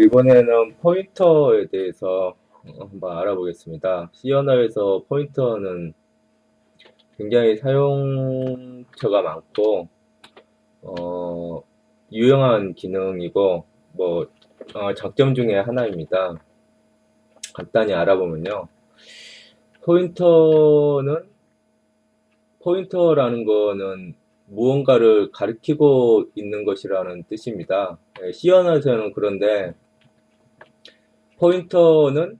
이번에는 포인터에 대해서 한번 알아보겠습니다. C 언어에서 포인터는 굉장히 사용처가 많고, 어, 유용한 기능이고, 장점 중에 하나입니다. 간단히 알아보면요. 포인터는, 포인터라는 거는 무언가를 가리키고 있는 것이라는 뜻입니다. C 언어에서는 그런데, 포인터는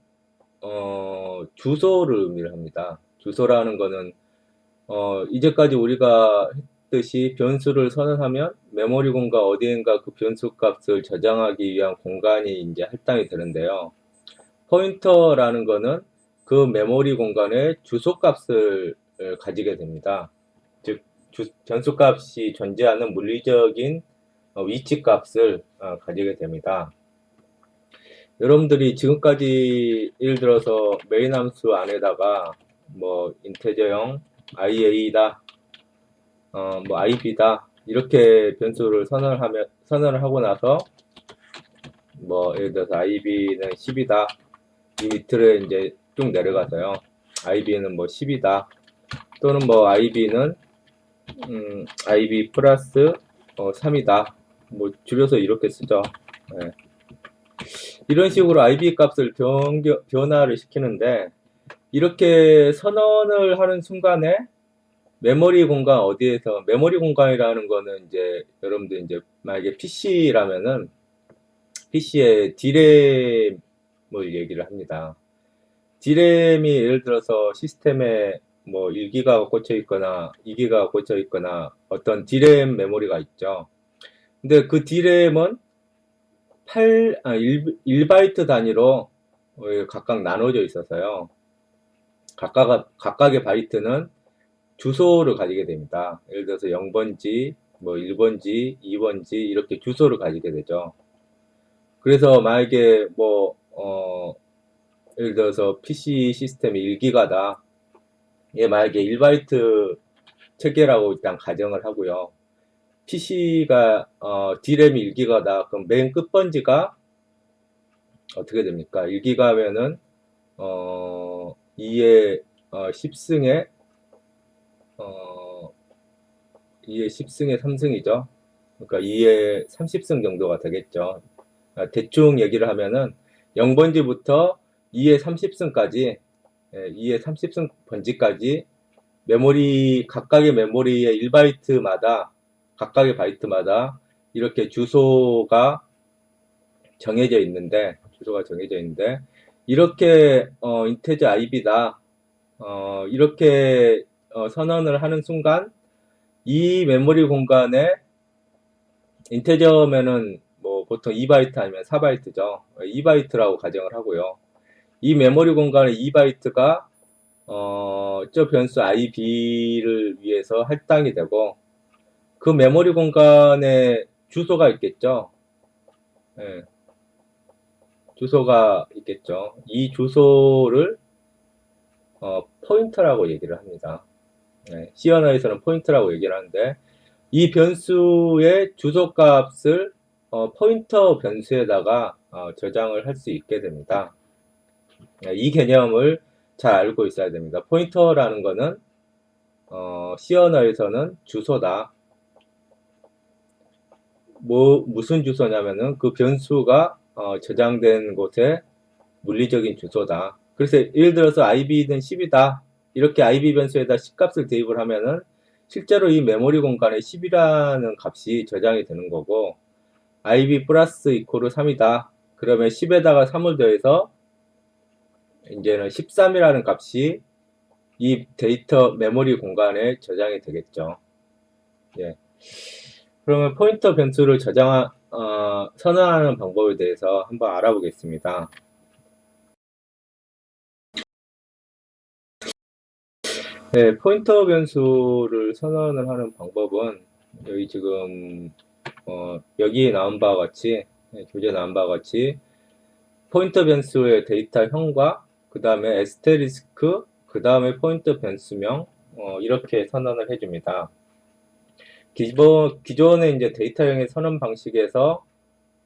주소를 의미를 합니다. 주소라는 거는 이제까지 우리가 했듯이 변수를 선언하면 메모리 공간 어디인가 그 변수 값을 저장하기 위한 공간이 이제 할당이 되는데요. 포인터라는 거는 그 메모리 공간의 주소 값을 가지게 됩니다. 즉 변수 값이 존재하는 물리적인 위치 값을 가지게 됩니다. 여러분들이 지금까지 예를 들어서 메인 함수 안에다가 인테저형 iA다, ib다 이렇게 변수를 선언을 하고 나서 예를 들어서 ib는 10이다 이 밑으로 이제 쭉 내려가서요. ib는 10이다 또는 ib는 ib 플러스 3이다 줄여서 이렇게 쓰죠. 네. 이런 식으로 ib 값을 변화를 시키는데 이렇게 선언을 하는 순간에 메모리 공간 어디에서 메모리 공간이라는 거는 이제 여러분들 이제 만약에 PC라면은 PC의 D램을 얘기를 합니다. D램이 예를 들어서 시스템에 1기가가 꽂혀 있거나 2기가가 꽂혀 있거나 어떤 D램 메모리가 있죠. 근데 그 D램은 1바이트 단위로 각각 나눠져 있어서요. 각각의 바이트는 주소를 가지게 됩니다. 예를 들어서 0번지, 1번지, 2번지 이렇게 주소를 가지게 되죠. 그래서 만약에 예를 들어서 PC 시스템이 1기가다. 얘 만약에 1바이트 체계라고 일단 가정을 하고요. PC가 D램이 1기가다. 그럼 맨 끝번지가 어떻게 됩니까? 1기가면은 2의 10승에 2의 10승에 3승이죠. 그러니까 2의 30승 정도가 되겠죠. 대충 얘기를 하면은 0번지부터 2의 30승까지 2의 30승 번지까지 각각의 메모리의 1바이트마다 각각의 바이트마다 이렇게 주소가 정해져 있는데 이렇게 인테저 ib다 이렇게 선언을 하는 순간 이 메모리 공간에 인테저면은 보통 2바이트 아니면 4바이트죠. 2바이트라고 가정을 하고요. 이 메모리 공간의 2바이트가 저 변수 ib를 위해서 할당이 되고 그 메모리 공간에 주소가 있겠죠. 네, 주소가 있겠죠. 이 주소를 포인터라고 얘기를 합니다. 네, C 언어에서는 포인터라고 얘기를 하는데 이 변수의 주소값을 포인터 변수에다가 저장을 할 수 있게 됩니다. 네, 이 개념을 잘 알고 있어야 됩니다. 포인터라는 거는 C 언어에서는 주소다. 무슨 주소냐면은 그 변수가 저장된 곳의 물리적인 주소다. 그래서 예를 들어서 ib는 10이다. 이렇게 ib 변수에다 10값을 대입을 하면은 실제로 이 메모리 공간에 10이라는 값이 저장이 되는 거고 ib 플러스 이코르 3이다. 그러면 10에다가 3을 더해서 이제는 13이라는 값이 이 데이터 메모리 공간에 저장이 되겠죠. 예. 그러면 포인터 변수를 선언하는 방법에 대해서 한번 알아보겠습니다. 네, 포인터 변수를 선언을 하는 방법은 여기 지금 여기에 나온 바와 같이 교재에 나온 바와 같이 포인터 변수의 데이터형과 그 다음에 에스테리스크 그 다음에 포인터 변수명 이렇게 선언을 해줍니다. 기존의 이제 데이터형의 선언 방식에서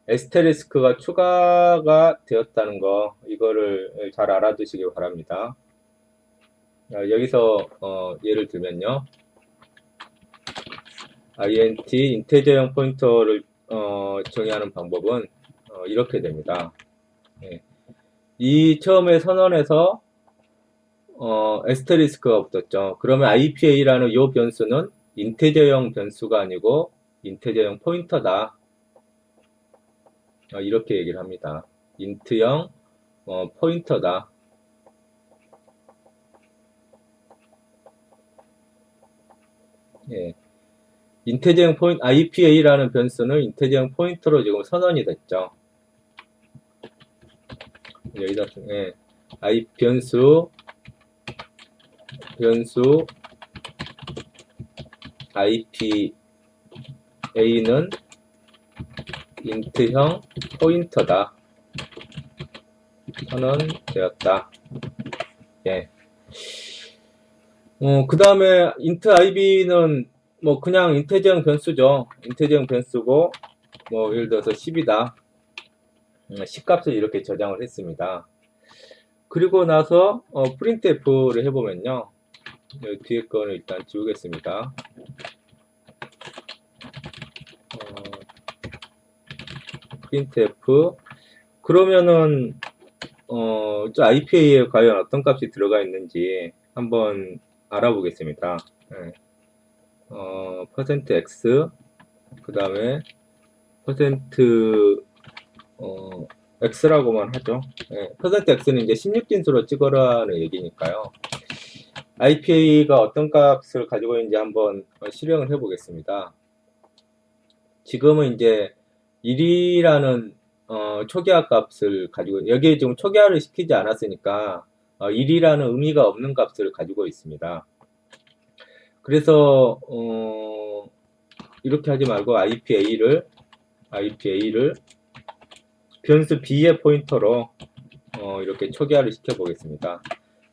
에스테리스크가 추가가 되었다는 거, 이거를 잘 알아두시기 바랍니다. 여기서 예를 들면요, int 인테저형 포인터를 정의하는 방법은 이렇게 됩니다. 예. 이 처음에 선언에서 에스테리스크가 붙었죠. 그러면 IPA라는 이 변수는 인테저형 변수가 아니고 인테저형 포인터다. 이렇게 얘기를 합니다. 인트형 포인터다. 예. 인테저형 포인트, IPA라는 변수는 인테저형 포인터로 지금 선언이 됐죠. 여기다, 예. 변수 IPA는 인트형 포인터다. 선언되었다. 예. 그 다음에 int IB는 뭐 그냥 인테저형 변수죠. 인테저형 변수고 뭐 예를 들어서 10이다. 10값을 이렇게 저장을 했습니다. 그리고 나서 printf를 해보면요. 여기 뒤에 거는 일단 지우겠습니다. printf 그러면은 저 IPA에 과연 어떤 값이 들어가 있는지 한번 알아보겠습니다. 네. %x 그 다음에 x라고만 하죠. 네. %x는 이제 16진수로 찍어라는 얘기니까요. IPA가 어떤 값을 가지고 있는지 한번 실행을 해 보겠습니다. 지금은 이제 1이라는 초기화 값을 가지고, 여기에 지금 초기화를 시키지 않았으니까 1이라는 의미가 없는 값을 가지고 있습니다. 그래서 이렇게 하지 말고 IPA를 변수 B의 포인터로 이렇게 초기화를 시켜 보겠습니다.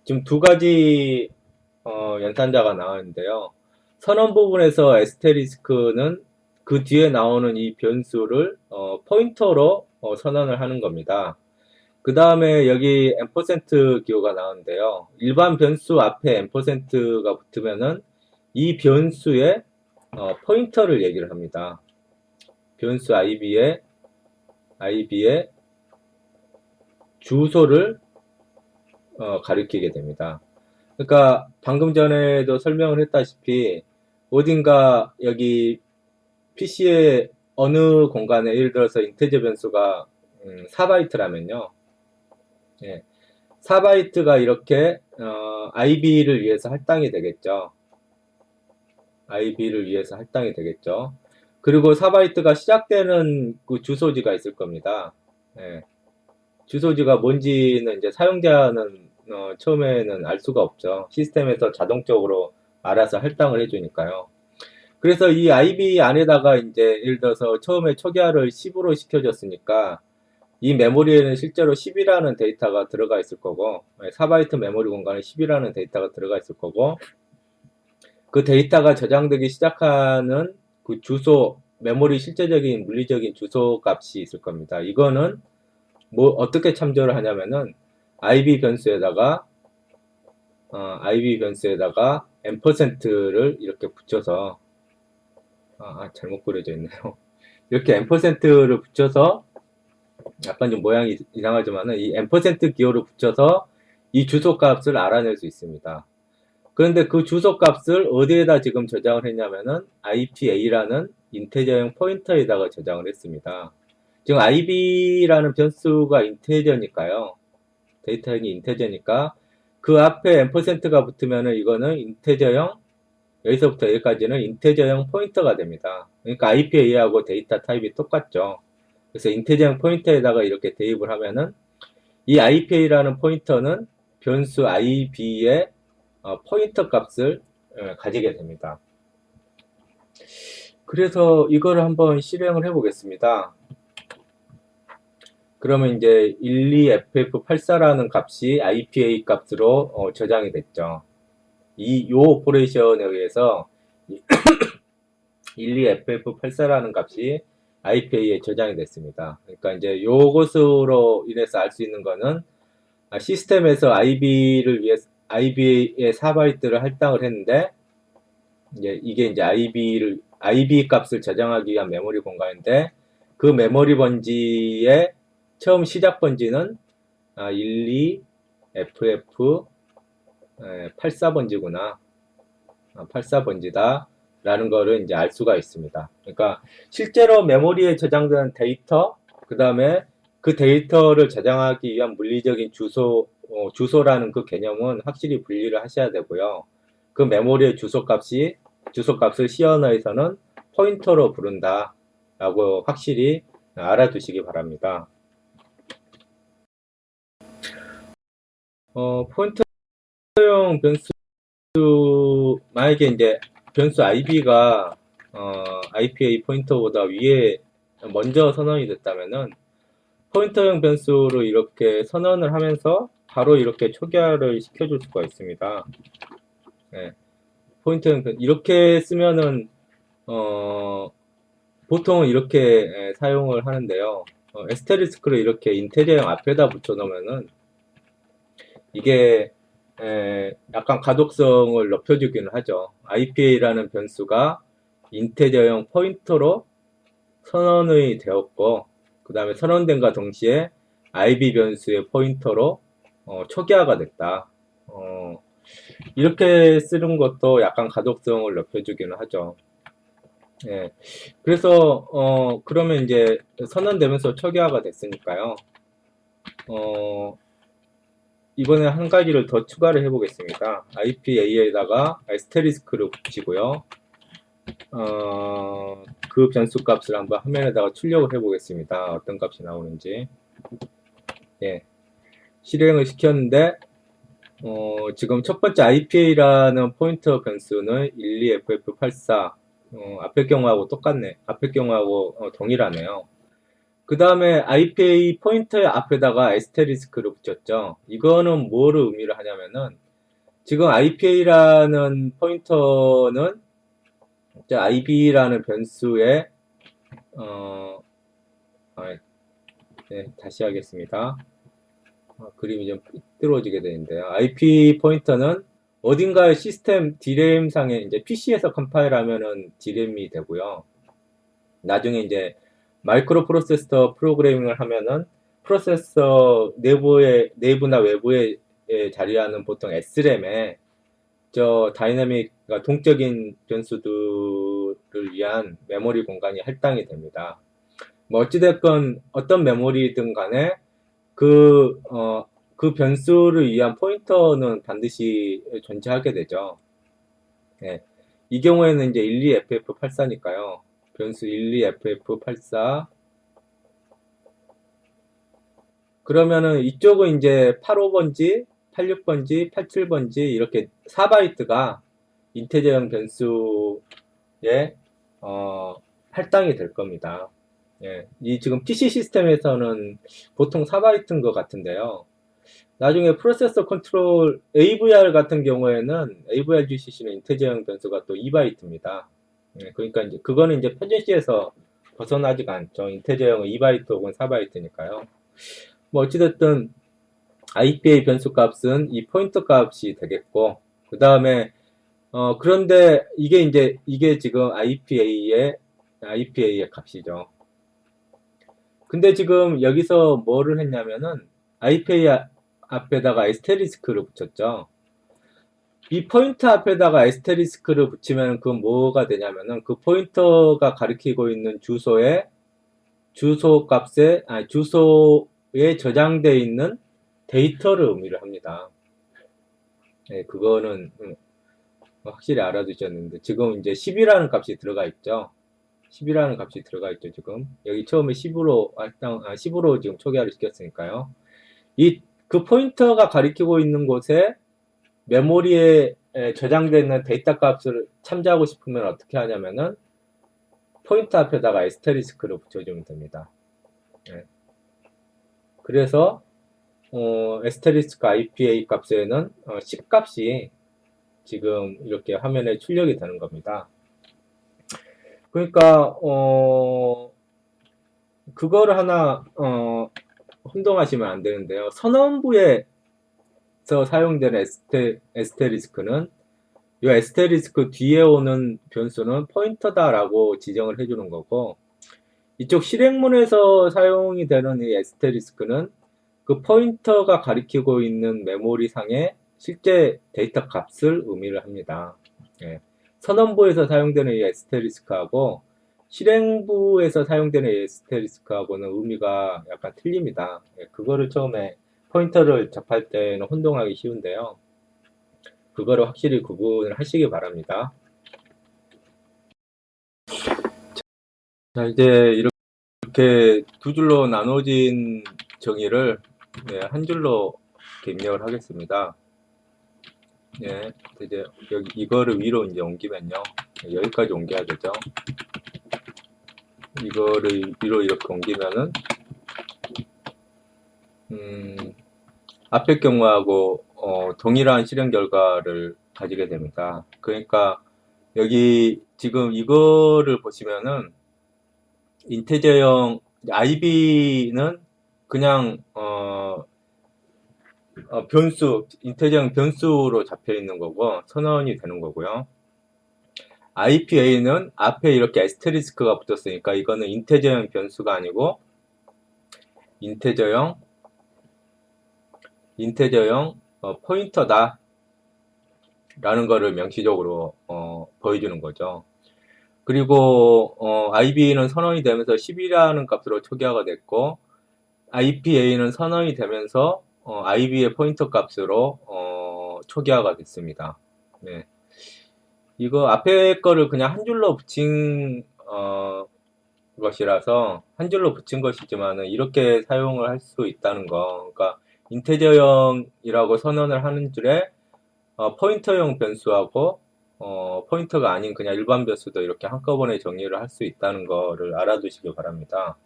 지금 두 가지 연산자가 나왔는데요. 선언 부분에서 에스테리스크는 그 뒤에 나오는 이 변수를 포인터로 선언을 하는 겁니다. 그 다음에 여기 %% 기호가 나오는데요. 일반 변수 앞에 %가 붙으면은 이 변수의 포인터를 얘기를 합니다. 변수 IB의 주소를 가리키게 됩니다. 그러니까 방금 전에도 설명을 했다시피 어딘가 여기 PC의 어느 공간에 예를 들어서 인테저 변수가 4바이트라면요. 예, 4바이트가 이렇게 IB를 위해서 할당이 되겠죠. IB를 위해서 할당이 되겠죠. 그리고 4바이트가 시작되는 그 주소지가 있을 겁니다. 예, 주소지가 뭔지는 이제 사용자는 처음에는 알 수가 없죠. 시스템에서 자동적으로 알아서 할당을 해주니까요. 그래서 이 IB 안에다가 이제 예를 들어서 처음에 초기화를 10으로 시켜줬으니까 이 메모리에는 실제로 10이라는 데이터가 들어가 있을 거고 4바이트 메모리 공간에 10이라는 데이터가 들어가 있을 거고 그 데이터가 저장되기 시작하는 그 주소, 메모리 실제적인 물리적인 주소 값이 있을 겁니다. 이거는 뭐 어떻게 참조를 하냐면은 IB 변수에다가 %를 이렇게 붙여서 잘못 그려져 있네요. 이렇게 %를 붙여서 약간 좀 모양이 이상하지만은 이 %% 기호를 붙여서 이 주소 값을 알아낼 수 있습니다. 그런데 그 주소 값을 어디에다 지금 저장을 했냐면은 IPA라는 인테저형 포인터에다가 저장을 했습니다. 지금 IB라는 변수가 인테저니까요. 데이터형이 인테저니까 그 앞에 %가 붙으면은 이거는 인테저형, 여기서부터 여기까지는 인테저형 포인터가 됩니다. 그러니까 IPA하고 데이터 타입이 똑같죠. 그래서 인테저형 포인터에다가 이렇게 대입을 하면은 이 IPA라는 포인터는 변수 IB의 포인터 값을 가지게 됩니다. 그래서 이거를 한번 실행을 해 보겠습니다. 그러면 이제 12ff84라는 값이 IPA 값으로 저장이 됐죠. 이 오퍼레이션에 의해서 12ff84라는 값이 IPA에 저장이 됐습니다. 그러니까 이제 요것으로 인해서 알 수 있는 거는 시스템에서 IB의 4바이트를 할당을 했는데 이게 이제 IB 값을 저장하기 위한 메모리 공간인데 그 메모리 번지의 처음 시작 번지는 12 FF 84번지구나. 84번지다. 라는 거를 이제 알 수가 있습니다. 그러니까 실제로 메모리에 저장된 데이터, 그 다음에 그 데이터를 저장하기 위한 물리적인 주소라는 그 개념은 확실히 분리를 하셔야 되고요. 그 메모리의 주소값을 C 언어에서는 포인터로 부른다. 라고 확실히 알아두시기 바랍니다. 포인터용 변수, 만약에 이제 변수 IB가 IPA 포인터보다 위에 먼저 선언이 됐다면은 포인터형 변수로 이렇게 선언을 하면서 바로 이렇게 초기화를 시켜줄 수가 있습니다. 네. 포인터형 변수 이렇게 쓰면은 보통은 이렇게 사용을 하는데요. 에스테리스크를 이렇게 인테리어형 앞에다 붙여 놓으면은 이게 약간 가독성을 높여주기는 하죠. IPA라는 변수가 인테저형 포인터로 선언이 되었고, 그 다음에 선언된과 동시에 IB 변수의 포인터로 초기화가 됐다. 이렇게 쓰는 것도 약간 가독성을 높여주기는 하죠. 예. 그래서 그러면 이제 선언되면서 초기화가 됐으니까요. 이번에 한 가지를 더 추가를 해보겠습니다. IPA에다가 에스테리스크를 붙이고요. 그 변수 값을 한번 화면에다가 출력을 해보겠습니다. 어떤 값이 나오는지. 예. 실행을 시켰는데, 지금 첫 번째 IPA라는 포인터 변수는 12FF84. 앞의 경우하고 똑같네. 앞의 경우하고 동일하네요. 그 다음에 IPA 포인터의 앞에다가 에스테리스크를 붙였죠. 이거는 뭐를 의미를 하냐면은 지금 IPA라는 포인터는 IB라는 변수에 네, 다시 하겠습니다. 그림이 좀 삐뚤어지게 되는데요. IP 포인터는 어딘가의 시스템 D램 상에 이제 PC에서 컴파일하면은 D램이 되고요. 나중에 이제 마이크로 프로세서 프로그래밍을 하면은 프로세서 내부나 외부에 자리하는 보통 SRAM에 다이내믹, 그러니까 동적인 변수들을 위한 메모리 공간이 할당이 됩니다. 뭐 어찌됐건 어떤 메모리든 간에 그 변수를 위한 포인터는 반드시 존재하게 되죠. 네. 이 경우에는 이제 12FF84니까요. 변수 12FF84. 그러면은 이쪽은 이제 85번지, 86번지, 87번지 이렇게 4바이트가 인테저형 변수에 할당이 될 겁니다. 예, 이 지금 PC 시스템에서는 보통 4바이트인 것 같은데요. 나중에 프로세서 컨트롤 AVR 같은 경우에는 AVR GCC는 인테저형 변수가 또 2바이트입니다. 예, 그러니까 이제 그거는 이제 표준시에서 벗어나지가 않죠. 인테저형은 2바이트 혹은 4바이트니까요. 뭐 어찌됐든 IPA 변수 값은 이 포인터 값이 되겠고, 그 다음에 그런데 이게 지금 IPA의 값이죠. 근데 지금 여기서 뭐를 했냐면은 IPA 앞에다가 에스테리스크를 붙였죠. 이 포인터 앞에다가 에스테리스크를 붙이면 그 뭐가 되냐면은 그 포인터가 가리키고 있는 주소에 주소에 저장되어 있는 데이터를 의미를 합니다. 네, 그거는 확실히 알아두셨는데 지금 이제 10이라는 값이 들어가 있죠. 10이라는 값이 들어가 있죠, 지금. 여기 처음에 10으로 지금 초기화를 시켰으니까요. 그 포인터가 가리키고 있는 곳에 메모리에 저장되어 있는 데이터 값을 참조하고 싶으면 어떻게 하냐면은 포인터 앞에다가 에스테리스크를 붙여주면 됩니다. 네. 그래서 에스테리스크 IPA 값에는 10 값이 지금 이렇게 화면에 출력이 되는 겁니다. 그러니까 그거를 하나 혼동하시면 안 되는데요. 선언부에서 사용되는 에스테리스크는 이 에스테리스크 뒤에 오는 변수는 포인터다라고 지정을 해주는 거고, 이쪽 실행문에서 사용이 되는 이 에스테리스크는 그 포인터가 가리키고 있는 메모리상의 실제 데이터 값을 의미를 합니다. 예. 선언부에서 사용되는 이 에스테리스크하고 실행부에서 사용되는 이 에스테리스크하고는 의미가 약간 틀립니다. 예. 그거를 처음에 포인터를 접할 때는 혼동하기 쉬운데요. 그거를 확실히 구분을 하시기 바랍니다. 자, 이제 이렇게 두 줄로 나눠진 정의를 한 줄로 입력을 하겠습니다. 예, 이제 여기 이거를 위로 이제 옮기면요, 여기까지 옮겨야 되죠. 이거를 위로 이렇게 옮기면은 앞의 경우하고 동일한 실행 결과를 가지게 됩니다. 그러니까 여기 지금 이거를 보시면은 인테저형 IB는 그냥 변수, 인테저형 변수로 잡혀 있는 거고 선언이 되는 거고요. IPA는 앞에 이렇게 에스테리스크가 붙었으니까 이거는 인테저형 변수가 아니고 인테저형 포인터다 라는 거를 명시적으로 보여주는 거죠. 그리고 IB는 선언이 되면서 10이라는 값으로 초기화가 됐고 IPA는 선언이 되면서 IB의 포인터 값으로 초기화가 됐습니다. 네. 이거 앞에 거를 그냥 한 줄로 붙인 것이라서 한 줄로 붙인 것이지만은 이렇게 사용을 할 수 있다는 거. 그러니까 인테저형이라고 선언을 하는 줄에 포인터형 변수하고 포인터가 아닌 그냥 일반 변수도 이렇게 한꺼번에 정의를 할 수 있다는 거를 알아두시기 바랍니다.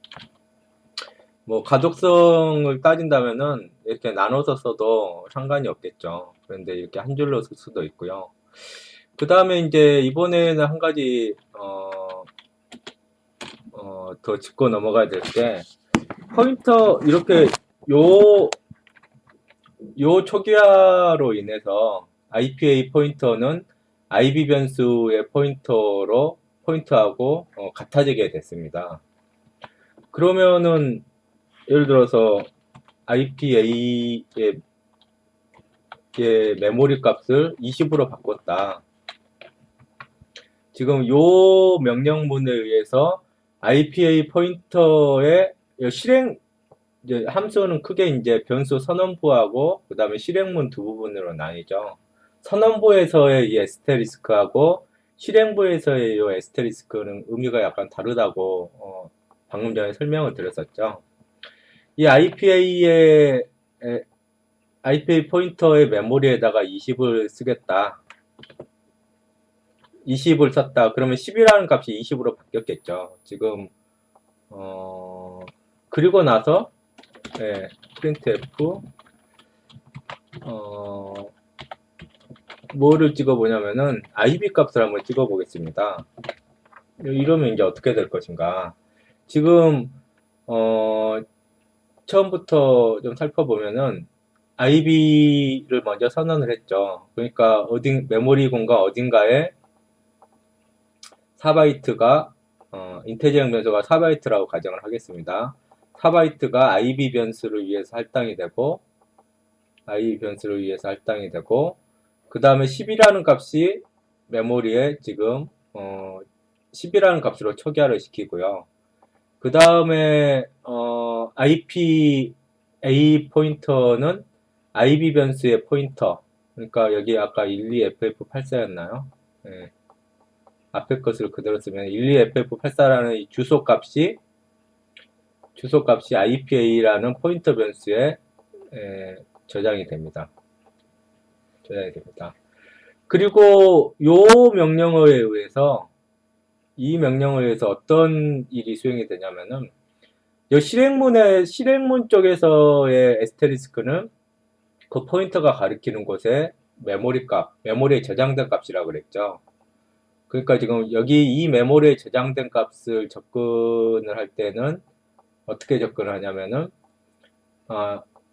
뭐 가독성을 따진다면은 이렇게 나눠서 써도 상관이 없겠죠. 그런데 이렇게 한 줄로 쓸 수도 있고요. 그 다음에 이제 이번에는 한 가지 더 짚고 넘어가야 될 게 포인터 이렇게 요 초기화로 인해서 IPA 포인터는 IB 변수의 포인터하고 같아지게 됐습니다. 그러면은 예를 들어서 IPA의 메모리 값을 20으로 바꿨다. 지금 요 명령문에 의해서 IPA 포인터의 실행 이제 함수는 크게 이제 변수 선언부하고 그 다음에 실행문 두 부분으로 나뉘죠. 선언부에서의 이 에스테리스크하고 실행부에서의 이 에스테리스크는 의미가 약간 다르다고 방금 전에 설명을 드렸었죠. 이 IPA 포인터의 메모리에다가 20을 쓰겠다. 20을 썼다. 그러면 10이라는 값이 20으로 바뀌었겠죠. 지금 그리고 나서 printf 뭐를 찍어보냐면은 IB 값을 한번 찍어보겠습니다. 이러면 이제 어떻게 될 것인가. 지금 처음부터 좀 살펴보면은 IB를 먼저 선언을 했죠. 그러니까 메모리 공간 어딘가에 4바이트가 인테저형 변수가 4바이트라고 가정을 하겠습니다. 4바이트가 IB 변수를 위해서 할당이 되고 그 다음에 10이라는 값이 메모리에 지금 10이라는 값으로 초기화를 시키고요. 그 다음에 IPA 포인터는 IB 변수의 포인터, 그러니까 여기 아까 12FF84였나요? 네. 앞에 것을 그대로 쓰면 12FF84라는 이 주소값이 IPA라는 포인터 변수에 저장이 됩니다. 그리고 이 명령어에 의해서 어떤 일이 수행이 되냐면은 이 실행문 쪽에서의 에스테리스크는 그 포인터가 가리키는 곳에 메모리에 저장된 값이라고 그랬죠. 그러니까 지금 여기 이 메모리에 저장된 값을 접근을 할 때는 어떻게 접근을 하냐면은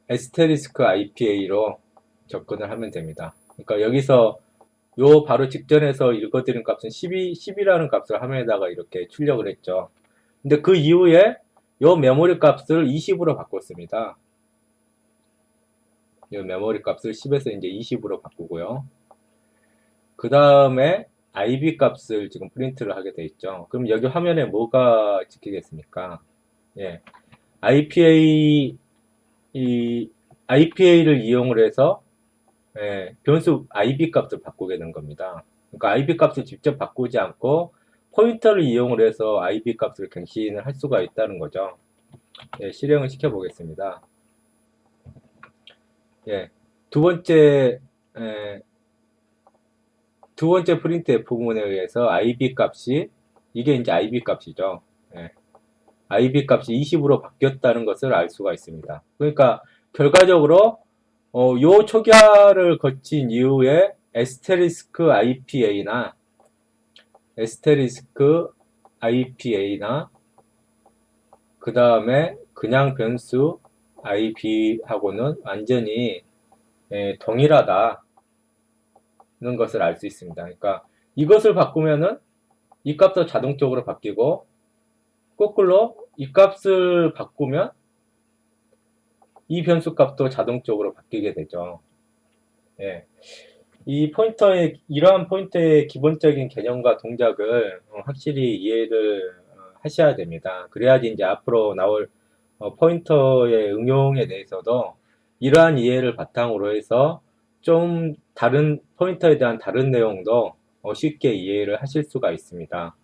에스테리스크 IPA로 접근을 하면 됩니다. 그러니까 여기서 요 바로 직전에서 읽어드린 값은 10이라는 값을 화면에다가 이렇게 출력을 했죠. 근데 그 이후에 요 메모리 값을 20으로 바꿨습니다. 요 메모리 값을 10에서 이제 20으로 바꾸고요. 그 다음에 IB 값을 지금 프린트를 하게 돼 있죠. 그럼 여기 화면에 뭐가 찍히겠습니까? 예. IPA를 이용을 해서 변수 IB 값을 바꾸게 된 겁니다. 그러니까 IB 값을 직접 바꾸지 않고 포인터를 이용을 해서 IB 값을 갱신을 할 수가 있다는 거죠. 예, 실행을 시켜보겠습니다. 예, 두 번째, 예, 두 번째 printf 부분에 의해서 IB 값이, 이게 이제 IB 값이죠. 예, IB 값이 20으로 바뀌었다는 것을 알 수가 있습니다. 그러니까 결과적으로 요 초기화를 거친 이후에 에스테리스크 IPA나 그 다음에 그냥 변수 IB하고는 완전히 동일하다는 것을 알 수 있습니다. 그러니까 이것을 바꾸면은 이 값도 자동적으로 바뀌고 거꾸로 이 값을 바꾸면 이 변수 값도 자동적으로 바뀌게 되죠. 예. 이러한 포인터의 기본적인 개념과 동작을 확실히 이해를 하셔야 됩니다. 그래야지 이제 앞으로 나올 포인터의 응용에 대해서도 이러한 이해를 바탕으로 해서 좀 다른 포인터에 대한 다른 내용도 쉽게 이해를 하실 수가 있습니다.